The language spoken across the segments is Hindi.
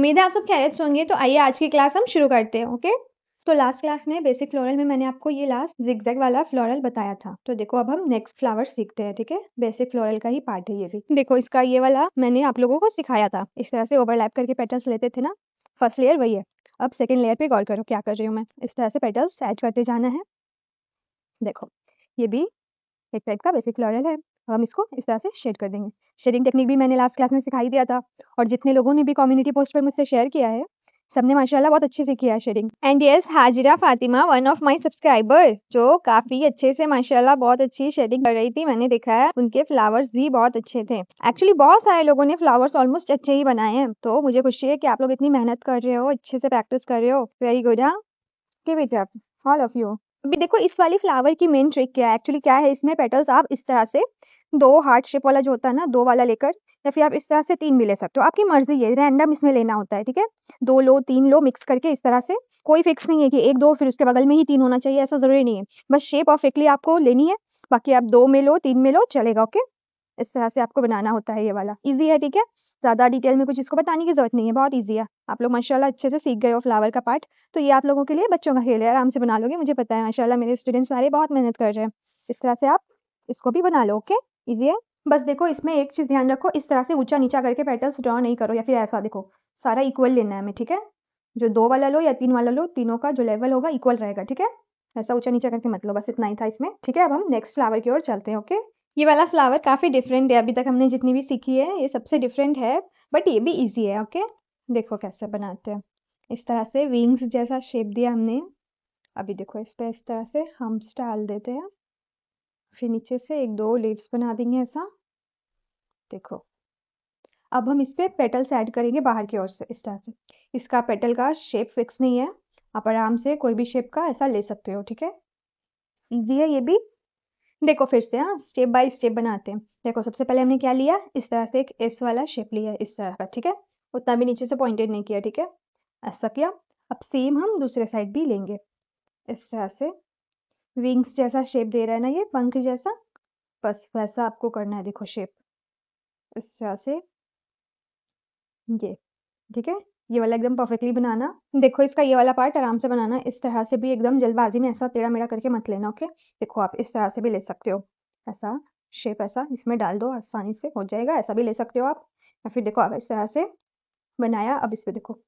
उम्मीद है आप सब खैरियत से होंगे। तो आइए आज की क्लास हम शुरू करते हैं। ओके, तो लास्ट क्लास में बेसिक फ्लोरल में मैंने आपको ये लास्ट जिगजैग वाला फ्लोरल बताया था। तो देखो अब हम नेक्स्ट फ्लावर सीखते हैं। ठीक है, बेसिक फ्लोरल का ही पार्ट है ये भी। देखो इसका ये वाला मैंने आप लोगों को सिखाया था, इस तरह से ओवरलैप करके पेटल्स लेते थे ना। फर्स्ट लेयर वही है। अब सेकेंड लेयर पे गौर करो क्या कर रही हूँ मैं। इस तरह से पेटल्स ऐड करते जाना है। देखो ये भी एक टाइप का बेसिक फ्लोरल है। अब हम इसको इस तरह से शेड कर देंगे। शेडिंग टेक्निक भी मैंने लास्ट क्लास में सिखाई दिया था, और जितने लोगों ने भी कम्युनिटी पोस्ट पर मुझसे शेयर किया है सबने माशाल्लाह बहुत अच्छे से किया है shading. And yes, Hajira Fatima one of my subscriber जो काफी अच्छे से माशाल्लाह बहुत अच्छी शेडिंग कर रही थी, मैंने देखा है उनके फ्लावर्स भी बहुत अच्छे थे। एक्चुअली बहुत सारे लोगों ने फ्लावर्स ऑलमोस्ट अच्छे ही बनाए हैं, तो मुझे खुशी है कि आप लोग इतनी मेहनत कर रहे हो, अच्छे से प्रैक्टिस कर रहे हो। Very good. हाँ, give it up all of you. अभी देखो इस वाली फ्लावर की मेन ट्रिक क्या है। एक्चुअली क्या है, इसमें पेटल्स आप इस तरह से दो हार्ट शेप वाला जो होता है ना, दो वाला लेकर, या फिर आप इस तरह से तीन भी ले सकते हो, आपकी मर्जी है, रैंडम इसमें लेना होता है। ठीक है, दो लो तीन लो मिक्स करके इस तरह से, कोई फिक्स नहीं है कि एक दो फिर उसके बगल में ही तीन होना चाहिए, ऐसा जरूरी नहीं है। बस शेप परफेक्टली आपको लेनी है, बाकी आप दो में लो तीन में लो चलेगा। ओके, इस तरह से आपको बनाना होता है। ये वाला इजी है। ठीक है, ज्यादा डिटेल में कुछ इसको बताने की जरूरत नहीं है, बहुत ईजी है। आप लोग माशाल्लाह अच्छे से सीख गए हो फ्लावर का पार्ट। तो ये आप लोगों के लिए बच्चों का खेल है, आराम से बना लोगे, मुझे पता है। माशाल्लाह मेरे स्टूडेंट्स सारे बहुत मेहनत कर रहे हैं। इस तरह से आप इसको भी बना लो। ओके, ईजी है। बस देखो इसमें एक चीज ध्यान रखो, इस तरह से ऊंचा नीचा करके पेटल्स ड्रॉ नहीं करो, या फिर ऐसा देखो सारा इक्वल लेना है हमें। ठीक है, जो दो वाला लो या तीन वाला लो, तीनों का जो लेवल होगा इक्वल रहेगा। ठीक है, ऐसा ऊंचा नीचा करके मत लो। बस इतना ही था इसमें। ठीक है, अब हम नेक्स्ट फ्लावर की ओर चलते हैं। ओके, ये वाला फ्लावर काफी डिफरेंट है, अभी तक हमने जितनी भी सीखी है ये सबसे डिफरेंट है, बट ये भी इजी है। ओके, देखो कैसे बनाते हैं। इस तरह से विंग्स जैसा शेप दिया हमने। अभी देखो इस पे इस तरह से हम्प्स डाल देते हैं, फिर नीचे से एक दो लीव्स बना देंगे ऐसा। देखो अब हम इस पे पेटल्स ऐड करेंगे बाहर की ओर से इस तरह से। इसका पेटल का शेप फिक्स नहीं है, आप आराम से कोई भी शेप का ऐसा ले सकते हो। ठीक है, इजी है ये भी। देखो फिर से, हाँ, स्टेप बाय स्टेप बनाते हैं। देखो सबसे पहले हमने क्या लिया, इस तरह से एक एस वाला शेप लिया इस तरह का। ठीक है, उतना भी नीचे से पॉइंटेड नहीं किया। ठीक है, ऐसा किया। अब सेम हम दूसरे साइड भी लेंगे इस तरह से। विंग्स जैसा शेप दे रहा है ना ये, पंख जैसा, बस वैसा आपको करना है। देखो शेप इस तरह से, ये। ठीक है, ये वाला एकदम परफेक्टली बनाना। देखो इसका ये वाला पार्ट आराम से बनाना, इस तरह से भी एकदम जल्दबाजी में ऐसा टेढ़ा मेढ़ा करके मत लेना। ओके, देखो आप इस तरह से भी ले सकते हो, ऐसा शेप ऐसा इसमें डाल दो, आसानी से हो जाएगा। ऐसा भी ले सकते हो आप, या फिर देखो आप इस तरह से बनाया। अब इस पे देखो,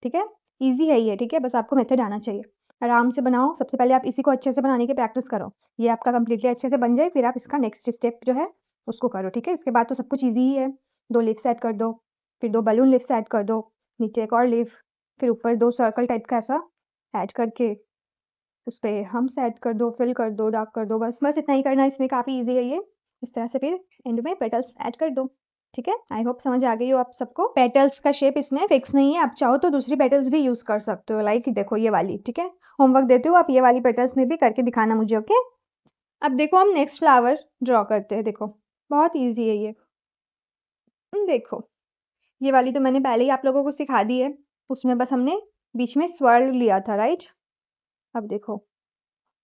ठीक है, ईजी है ये। ठीक है, बस आपको मेथड आना चाहिए, आराम से बनाओ। सबसे पहले आप इसी को अच्छे से बनाने की प्रैक्टिस करो, ये आपका कंप्लीटली अच्छे से बन जाए, फिर आप इसका नेक्स्ट स्टेप जो है उसको करो। ठीक है, इसके बाद तो सब कुछ ईजी ही है। दो लिप्स ऐड कर दो, फिर दो बलून लिप्स ऐड कर दो, नीचे एक और लिप, फिर ऊपर दो सर्कल टाइप का ऐसा ऐड करके उस पर हम्स ऐड कर दो, फिल कर दो, डार्क कर दो। बस बस इतना ही करना है, इसमें काफ़ी ईजी है ये। इस तरह से फिर एंड में पेटल्स ऐड कर दो। ठीक है, आई होप समझ आ गई हो आप सबको। पेटल्स का शेप इसमें फिक्स नहीं है, आप चाहो तो दूसरी पेटल्स भी यूज कर सकते हो, लाइक देखो ये वाली। ठीक है, होमवर्क देते हो आप, ये वाली पेटल्स में भी करके दिखाना मुझे। ओके, अब देखो हम नेक्स्ट फ्लावर ड्रॉ करते हैं। देखो बहुत ईजी है ये। देखो ये वाली तो मैंने पहले ही आप लोगों को सिखा दी है, उसमें बस हमने बीच में स्वर्ल लिया था, राइट। अब देखो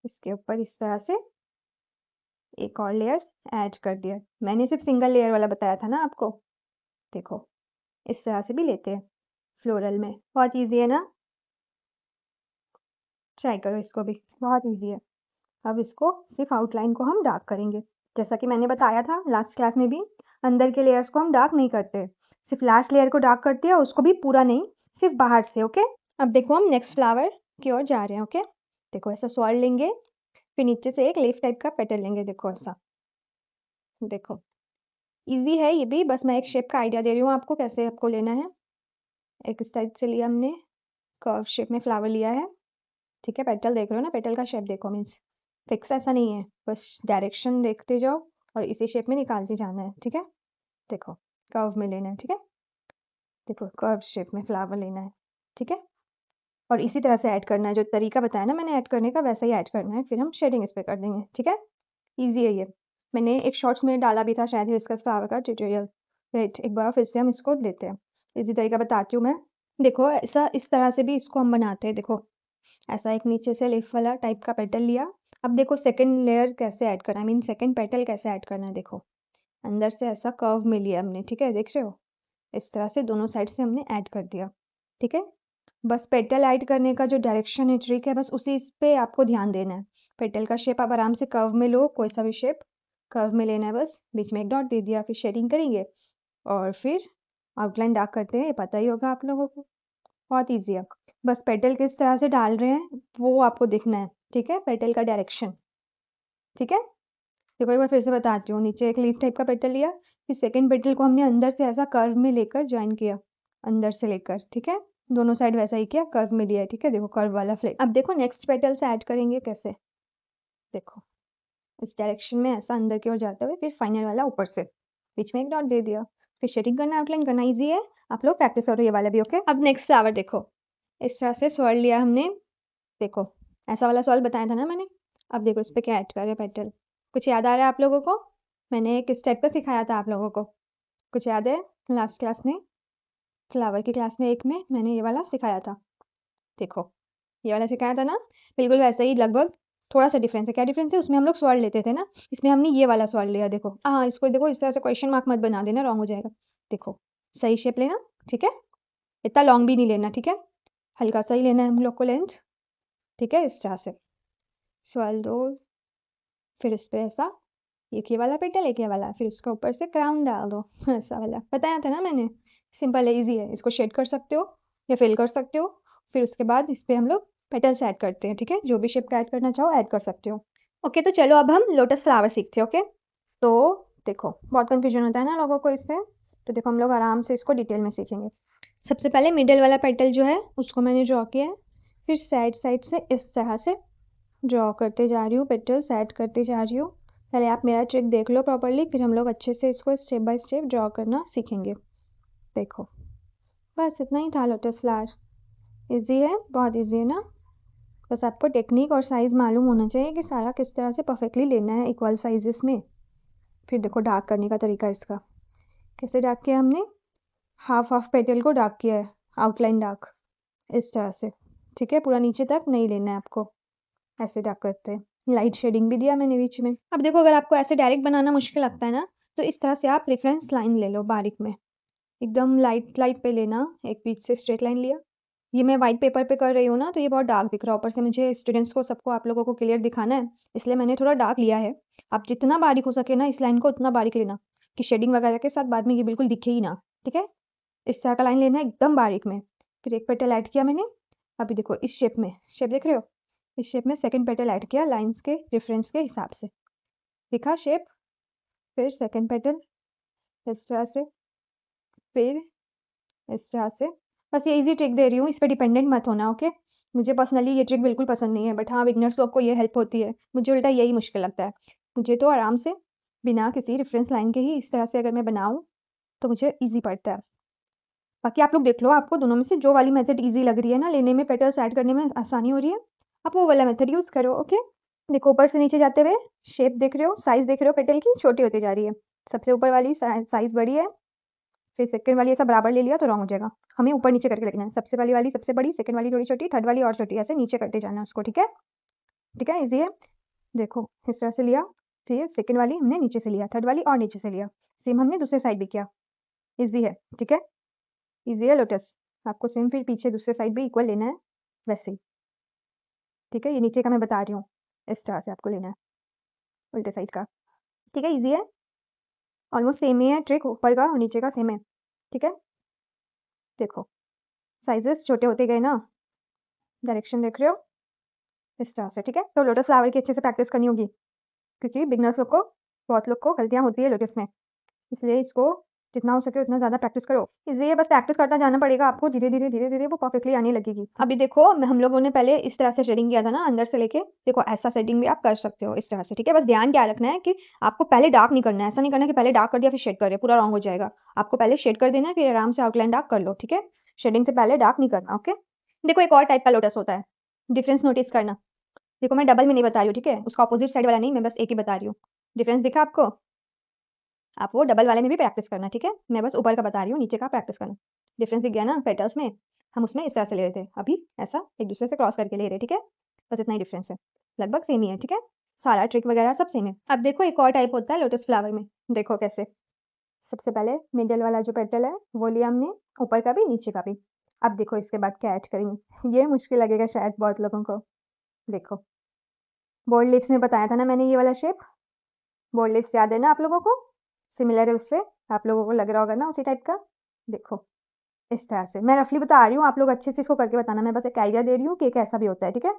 इसके ऊपर इस तरह से एक और लेयर ऐड कर दिया। मैंने सिर्फ सिंगल लेयर वाला बताया था ना आपको। देखो इस तरह से भी लेते हैं फ्लोरल में, बहुत इजी है ना, ट्राई करो इसको भी, बहुत इजी है। अब इसको सिर्फ आउटलाइन को हम डार्क करेंगे, जैसा कि मैंने बताया था लास्ट क्लास में भी। अंदर के लेयर्स को हम डार्क नहीं करते, सिर्फ लास्ट लेयर को डार्क करते हैं, उसको भी पूरा नहीं, सिर्फ बाहर से। ओके, अब देखो हम नेक्स्ट फ्लावर की ओर जा रहे हैं। ओके, देखो ऐसा स्वॉर्ड लेंगे, फिर नीचे से एक लीफ टाइप का पेटल लेंगे। देखो ऐसा, देखो इजी है ये भी, बस मैं एक शेप का आइडिया दे रही हूँ आपको कैसे आपको लेना है। एक इस टाइप से लिया हमने, कर्व शेप में फ्लावर लिया है। ठीक है, पेटल देख रहे हो ना, पेटल का शेप देखो, मीन्स फिक्स ऐसा नहीं है, बस डायरेक्शन देखते जाओ और इसी शेप में निकालते जाना है। ठीक है, देखो कर्व में लेना है। ठीक है, देखो कर्व शेप में फ्लावर लेना है। ठीक है, और इसी तरह से ऐड करना है, जो तरीका बताया ना मैंने ऐड करने का, वैसा ही ऐड करना है। फिर हम शेडिंग इस पे कर देंगे। ठीक है, ईजी है ये, मैंने एक शॉर्ट्स में डाला भी था शायद हिबिस्कस फ्लावर का ट्यूटोरियल। वेट, एक बार फिर से हम इसको लेते हैं, इसी तरीका बताती हूँ मैं। देखो ऐसा इस तरह से भी इसको हम बनाते हैं। देखो ऐसा एक नीचे से लीफ वाला टाइप का पेटल लिया। अब देखो सेकंड लेयर कैसे ऐड करना है, मीन सेकंड पेटल कैसे ऐड करना है। देखो अंदर से ऐसा कर्व में लिया हमने। ठीक है, देख रहे हो, इस तरह से दोनों साइड से हमने ऐड कर दिया, ठीक है। बस पेटल ऐड करने का जो डायरेक्शन है, ट्रिक है, बस उसी इस पे आपको ध्यान देना है। पेटल का शेप आप आराम से कर्व में लो, कोई सा भी शेप कर्व में लेना है, बस बीच में एक डॉट दे दिया, फिर शेडिंग करेंगे और फिर आउटलाइन डार्क करते हैं। ये पता ही होगा आप लोगों को, बहुत ईजी है। बस पेटल किस तरह से डाल रहे हैं वो आपको दिखना है, ठीक है, पेटल का डायरेक्शन, ठीक है। देखो एक बार फिर से बताती हूँ, नीचे एक लीफ टाइप का पेटल लिया, फिर सेकंड पेटल को हमने अंदर से ऐसा कर्व में लेकर ज्वाइन किया, अंदर से लेकर, ठीक है। दोनों साइड वैसा ही किया, कर्व में लिया है, ठीक है। देखो कर्व वाला फ्लेट। अब देखो नेक्स्ट पेटल से ऐड करेंगे कैसे, देखो इस डायरेक्शन में ऐसा अंदर की ओर जाते हुए, फिर फाइनल वाला ऊपर से, बीच में एक डॉट दे दिया, फिर शेडिंग करना, आउटलाइन करना, ईजी है। आप लोग प्रैक्टिस करो ये वाला भी, ओके। अब नेक्स्ट फ्लावर देखो, इस तरह से स्वर्ण लिया हमने, देखो ऐसा वाला सॉल्व बताया था ना मैंने। अब देखो इस पे क्या ऐड कर रहे हैं पेटल, कुछ याद आ रहा है आप लोगों को? मैंने एक स्टेप का सिखाया था आप लोगों को, कुछ याद है? लास्ट क्लास में, फ्लावर की क्लास में एक में मैंने ये वाला सिखाया था, देखो ये वाला सिखाया था ना, बिल्कुल वैसे ही लगभग, थोड़ा सा डिफरेंस है। क्या डिफरेंस है? उसमें हम लोग स्वर्ण लेते थे ना, इसमें हमने ये वाला स्वर्ण लिया, देखो। हाँ इसको देखो इस तरह से क्वेश्चन मार्क मत बना देना, रॉन्ग हो जाएगा। देखो सही शेप लेना, ठीक है, इतना लॉन्ग भी नहीं लेना, ठीक है, हल्का सा ही लेना है हम लोग को लेंथ, ठीक है। इस तरह से स्वर्ण दो, फिर इस पे ऐसा एक ये वाला पेटल, एक ये वाला, फिर उसके ऊपर से क्राउन डाल दो ऐसा वाला, बताया था ना मैंने। सिंपल है, इजी है, इसको शेड कर सकते हो या फिल कर सकते हो। फिर उसके बाद इस पे हम लोग पेटल्स ऐड करते हैं, ठीक है, जो भी शेप का ऐड करना चाहो ऐड कर सकते हो। ओके तो चलो अब हम लोटस फ्लावर सीखते हैं, ओके। तो देखो बहुत कंफ्यूजन होता है ना लोगों को इसमें, तो देखो हम लोग आराम से इसको डिटेल में सीखेंगे। सबसे पहले मिडल वाला पेटल जो है उसको मैंने ड्रॉ किया है, फिर साइड साइड से इस तरह से ड्रॉ करते जा रही हूँ, पेटल्स ऐड करते जा रही हूँ। पहले आप मेरा ट्रिक देख लो प्रॉपर्ली, फिर हम लोग अच्छे से इसको स्टेप बाय स्टेप ड्रॉ करना सीखेंगे। देखो बस इतना ही था लोटस फ्लावर, इजी है, बहुत इजी है ना। बस आपको टेक्निक और साइज़ मालूम होना चाहिए कि सारा किस तरह से परफेक्टली लेना है इक्वल साइजेस में। फिर देखो डार्क करने का तरीका इसका, कैसे डार्क किया हमने, हाफ हाफ पेटल को डार्क किया है, आउटलाइन डार्क इस तरह से, ठीक है, पूरा नीचे तक नहीं लेना है आपको, ऐसे डार्क करते हैं। लाइट शेडिंग भी दिया मैंने बीच में। अब देखो अगर आपको ऐसे डायरेक्ट बनाना मुश्किल लगता है ना, तो इस तरह से आप रेफरेंस लाइन ले लो बारीक में, एकदम लाइट लाइट पे लेना, एक बीच से स्ट्रेट लाइन लिया। ये मैं वाइट पेपर पे कर रही हूँ ना, तो ये बहुत डार्क दिख रहा है, ऊपर से मुझे स्टूडेंट्स को सबको आप लोगों को क्लियर दिखाना है, इसलिए मैंने थोड़ा डार्क लिया है। आप जितना बारीक हो सके ना इस लाइन को उतना बारीक लेना, कि शेडिंग वगैरह के साथ बाद में ये बिल्कुल दिखे ही ना, ठीक है। इस तरह का लाइन लेना है एकदम बारीक में। फिर एक पेटल ऐड किया मैंने, अभी देखो इस शेप में, शेप देख रहे हो, इस शेप में सेकंड पेटल ऐड किया लाइंस के रेफरेंस के हिसाब से, दिखा शेप। फिर सेकंड पेटल इस तरह से, फिर इस तरह से। बस ये इजी ट्रिक दे रही हूँ, इस पर डिपेंडेंट मत होना, ओके। मुझे पर्सनली ये ट्रिक बिल्कुल पसंद नहीं है, बट हाँ बिगनर्स लोग को ये हेल्प होती है, मुझे उल्टा यही मुश्किल लगता है। मुझे तो आराम से बिना किसी रेफरेंस लाइन के ही इस तरह से अगर मैं बनाऊँ तो मुझे ईजी पड़ता है। बाकी आप लोग देख लो, आपको दोनों में से जो वाली मेथड ईजी लग रही है ना, लेने में पेटल्स ऐड करने में आसानी हो रही है, आप वो वाला मेथड यूज़ करो, ओके। देखो ऊपर से नीचे जाते हुए शेप देख रहे हो, साइज़ देख रहे हो, पेटल की छोटी होती जा रही है, सबसे ऊपर वाली साइज़ बड़ी है, फिर सेकंड वाली ऐसा बराबर ले लिया तो रॉन्ग हो जाएगा, हमें ऊपर नीचे करके लिखना है, सबसे वाली सबसे बड़ी, सेकंड वाली थोड़ी छोटी, थर्ड वाली और छोटी, ऐसे नीचे करते जाना है उसको, ठीक है, ठीक है, ईजी है। देखो इस तरह से लिया, फिर सेकंड वाली हमने नीचे से लिया, थर्ड वाली और नीचे से लिया, सेम हमने दूसरे साइड भी किया, ईजी है, ठीक है, ईजी है लोटस। आपको सेम फिर पीछे दूसरे साइड भी इक्वल लेना है वैसे ही, ठीक है। ये नीचे का मैं बता रही हूँ, इस तरह से आपको लेना है उल्टे साइड का, ठीक है, ईजी है, ऑलमोस्ट सेम ही है ट्रिक, ऊपर का और नीचे का सेम है, ठीक है। देखो साइजेस छोटे होते गए ना, डायरेक्शन देख रहे हो, इस तरह से, ठीक है। तो लोटस फ्लावर की अच्छे से प्रैक्टिस करनी होगी, क्योंकि बिगनर्स लोग को, बहुत लोग को गलतियाँ होती है लोटस में, इसलिए इसको जितना हो सके उतना ज़्यादा प्रैक्टिस करो, इसलिए बस प्रैक्टिस करता जाना पड़ेगा आपको, धीरे धीरे धीरे धीरे वो परफेक्टली आने लगेगी। अभी देखो हम लोगों ने पहले इस तरह से शेडिंग किया था ना अंदर से लेके, देखो ऐसा शेडिंग भी आप कर सकते हो इस तरह से, ठीक है। बस ध्यान क्या रखना है कि आपको पहले डार्क नहीं करना है, ऐसा नहीं करना कि पहले डार्क कर दिया फिर शेड कर दिया, पूरा रॉन्ग हो जाएगा। आपको पहले शेड कर देना है, फिर आराम से आउटलाइन डार्क कर लो, ठीक है। शेडिंग से पहले डार्क नहीं करना, ओके। देखो एक और टाइप का लोटस होता है, डिफरेंस नोटिस करना। देखो मैं डबल में नहीं बता रही हूँ, ठीक है, उसका अपोजिट साइड वाला नहीं, मैं बस एक ही बता रही हूँ। डिफरेंस दिखा आपको, आप वो डबल वाले में भी प्रैक्टिस करना, ठीक है। मैं बस ऊपर का बता रही हूँ, नीचे का प्रैक्टिस करना। डिफरेंस दिख गया ना पेटल्स में, हम उसमें इस तरह से ले रहे थे, अभी ऐसा एक दूसरे से क्रॉस करके ले रहे, ठीक है। बस इतना ही डिफरेंस है, लगभग सेम ही है, ठीक है, सारा ट्रिक वगैरह सब सेम है। अब देखो एक और टाइप होता है लोटस फ्लावर में, देखो कैसे, सबसे पहले मिडल वाला जो पेटल है वो लिया हमने, ऊपर का भी नीचे का भी। अब देखो इसके बाद क्या ऐड करेंगे, ये मुश्किल लगेगा शायद बहुत लोगों को। देखो बोल्ड लिप्स में बताया था ना मैंने, ये वाला शेप बोल्ड लिप्स याद है ना आप लोगों को, सिमिलर है उससे, आप लोगों को लग रहा होगा ना उसी टाइप का। देखो इस तरह से मैं रफली बता रही हूँ, आप लोग अच्छे से इसको करके बताना, मैं बस एक आइडिया दे रही हूँ कि कैसा भी होता है, ठीक है।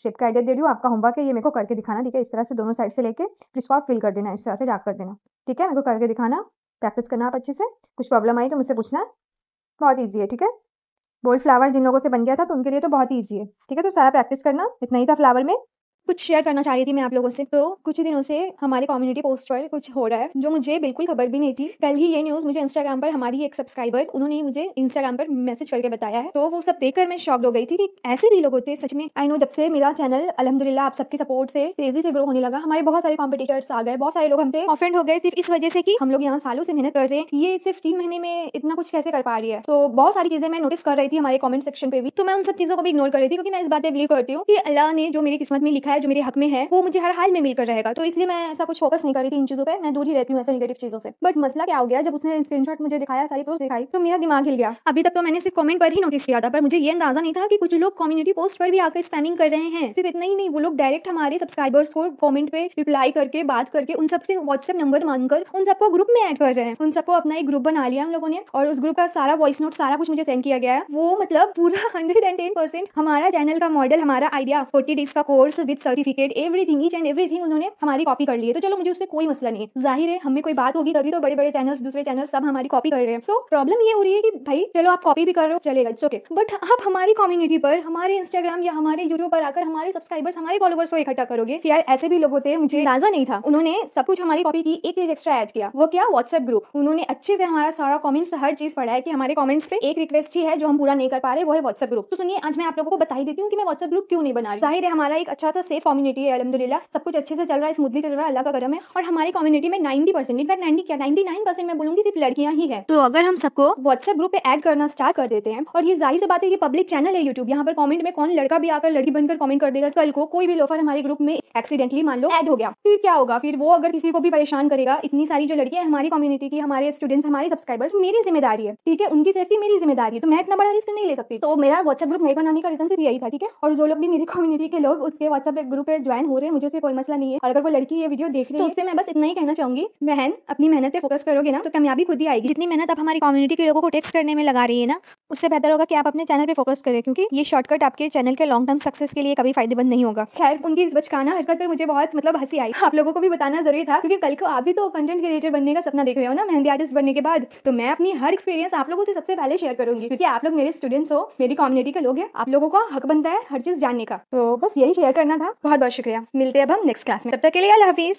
शेप का आइडिया दे रही हूँ, आपका होमवर्क है ये मेरे को करके दिखाना, ठीक है। इस तरह से दोनों साइड से लेके फिर इसको आप फिल कर देना, इस तरह से डार्क कर देना, ठीक है। मेरे को करके दिखाना, प्रैक्टिस करना आप अच्छे से, कुछ प्रॉब्लम आई तो मुझसे पूछना, बहुत ईजी है, ठीक है। बोल्ड फ्लावर जिन लोगों से बन गया था तो उनके लिए तो बहुत ईजी है, ठीक है। तो सारा प्रैक्टिस करना, इतना ही था फ्लावर में। कुछ शेयर करना चाह रही थी मैं आप लोगों से। तो कुछ ही दिनों से हमारे कम्युनिटी पोस्ट पर कुछ हो रहा है जो मुझे बिल्कुल खबर भी नहीं थी। कल ही ये न्यूज़ मुझे इंस्टाग्राम पर हमारी एक सब्सक्राइबर, उन्होंने मुझे इंस्टाग्राम पर मैसेज करके बताया है। तो वो सब देखकर मैं शॉक्ड हो गई थी कि ऐसे भी लोग होते हैं सच में। आई नो, जब से मेरा चैनल अल्हम्दुलिल्लाह आप सबके सपोर्ट से तेजी से ग्रो होने लगा, हमारे बहुत सारे कॉम्पिटिटर्स आ गए, बहुत सारे लोग हमसे ऑफेंड हो गए सिर्फ इस वजह से कि हम लोग यहाँ सालों से मेहनत कर रहे हैं, ये सिर्फ 3 महीने में इतना कुछ कैसे कर पा रही है। तो बहुत सारी चीजें मैं नोटिस कर रही थी हमारे कमेंट सेक्शन पे भी, तो मैं उन सब चीजों को भी इग्नोर कर रही थी, क्योंकि मैं इस बात पे बिलीव करती हूँ कि अल्लाह ने जो मेरी किस्मत में लिखा है, जो मेरे हक में है, वो मुझे हर हाल में मिलकर रहेगा। तो इसलिए मैं ऐसा कुछ फोकस नहीं कर रही थी इन चीजों पे, मैं दूर ही रहती हूँ ऐसे नेगेटिव चीजों से। बट मसला क्या हो गया, जब उसने स्क्रीनशॉट मुझे दिखाया, सारी पोस्ट दिखाई, तो मेरा दिमाग हिल गया। अभी तक तो मैंने सिर्फ कमेंट पर ही नोटिस किया था, पर मुझे ये अंदाजा नहीं था कि कुछ लोग कम्युनिटी पोस्ट पर भी आकर स्पैमिंग कर रहे हैं। सिर्फ इतना ही नहीं, वो लोग डायरेक्ट हमारे सब्सक्राइबर्स को कमेंट पे रिप्लाई करके, बात करके, उन सबसे व्हाट्सएप नंबर मांगकर उन सबको ग्रुप में ऐड कर रहे हैं। उन सबको अपना एक ग्रुप बना लिया हम लोगों ने, और उस ग्रुप का सारा वॉइस नोट, सारा कुछ मुझे सेंड किया गया है। वो मतलब पूरा 110% हमारा चैनल का मॉडल, हमारा आइडिया, 40 डेज का course with certificate, everything, each and everything उन्होंने हमारी कॉपी कर ली है। तो चलो, मुझे उससे कोई मसला नहीं है, जाहिर है हमें कोई बात होगी तभी तो बड़े बड़े चैनल्स, दूसरे चैनल सब हमारी कॉपी कर रहे हैं। तो प्रॉब्लम ये हो रही है कि भाई चलो आप कॉपी भी कर रहे हो, चलेगा, इट्स ओके, बट आप हमारी कम्युनिटी पर, हमारे इंस्टाग्राम या हमारे यूट्यूब पर आकर हमारे सब्सक्राइबर्स, हमारे फॉलोवर्स को इकट्ठा करोगे। यार ऐसे भी लोग होते हैं, मुझे अंदाजा नहीं था। उन्होंने सब कुछ हमारी कॉपी की, एक चीज एक्स्ट्रा ऐड किया, वो क्या, व्हाट्सएप ग्रुप। उन्होंने अच्छे से हमारा सारा कमेंट्स, हर चीज पढ़ा है कि हमारे कमेंट्स पे एक रिक्वेस्ट ही है जो हम पूरा नहीं कर पा रहे, वो है व्हाट्सएप ग्रुप। तो सुनिए, आज मैं आप लोगों को बता ही देती हूँ कि मैं व्हाट्सएप ग्रुप क्यों नहीं बना रही। जाहिर है हमारा एक अच्छा सा सेफ कम्युनिटी है, अल्हम्दुलिल्लाह सब कुछ अच्छे से चल रहा है, स्मूथली चल रहा है, अल्लाह का करम है। और हमारी कम्युनिटी में 90%, इनफैक्ट 90 क्या 99% मैं बोलूंगी सिर्फ लड़कियां ही है। तो अगर हम सबको व्हाट्सएप ग्रुप पे ऐड करना स्टार्ट कर देते हैं, और ये जाहिर सी बात है कि पब्लिक चैनल है यूट्यूब, यहाँ पर कमेंट में कौन लड़का भी आकर लड़की बनकर कमेंट कर देगा। कल को कोई भी लोफर हमारे ग्रुप में एक्सीडेंटली मान लो ऐड हो गया, फिर क्या होगा, फिर वो अगर किसी को भी परेशान करेगा, इतनी सारी जो लड़कियां हमारी कम्युनिटी की, हमारे स्टूडेंट्स, हमारे सब्सक्राइबर्स, मेरी जिम्मेदारी है, ठीक है, उनकी सेफ्टी मेरी जिम्मेदारी है। तो मैं इतना बड़ा रिस्क नहीं ले सकती। तो मेरा व्हाट्सएप ग्रुप नहीं बनाने का रीजन सिर्फ यही था, ठीक है। और जो लोग भी मेरी कम्युनिटी के लोग उसके व्हाट्सएप ग्रुप पे ज्वाइन हो रहे हैं, मुझे उससे कोई मसला नहीं है। और अगर वो लड़की ये वीडियो देख रही है तो उससे मैं बस इतना ही कहना चाहूंगी, बहन अपनी मेहनत पे फोकस करोगे ना तो कामयाबी खुद ही आएगी। जितनी मेहनत आप हमारी कम्युनिटी के लोगों को टेक्स्ट करने में लगा रही है ना, उससे बेहतर होगा कि आप अपने चैनल पे फोकस करें, क्योंकि ये शॉर्टकट आपके चैनल के लॉन्ग टर्म सक्सेस के लिए कभी फायदेमंद नहीं होगा। खैर, उनकी इस बचकाना हरकत पर मुझे बहुत मतलब हंसी आई, आप लोगों को भी बताना जरूरी था, क्योंकि कल को आप भी तो कंटेंट क्रिएटर बनने का सपना देख रहे हो ना, मेहंदी आर्टिस्ट बनने के बाद। तो मैं अपनी हर एक्सपीरियंस आप लोगों से सबसे पहले शेयर करूंगी, क्योंकि आप लोग मेरे स्टूडेंट्स हो, मेरी कम्युनिटी के लोग हैं, आप लोगों का हक बनता है हर चीज जानने का। तो बस यही शेयर करना था, बहुत बहुत शुक्रिया। मिलते हैं अब हम नेक्स्ट क्लास में, तब तक के लिए अल्लाह हाफिज।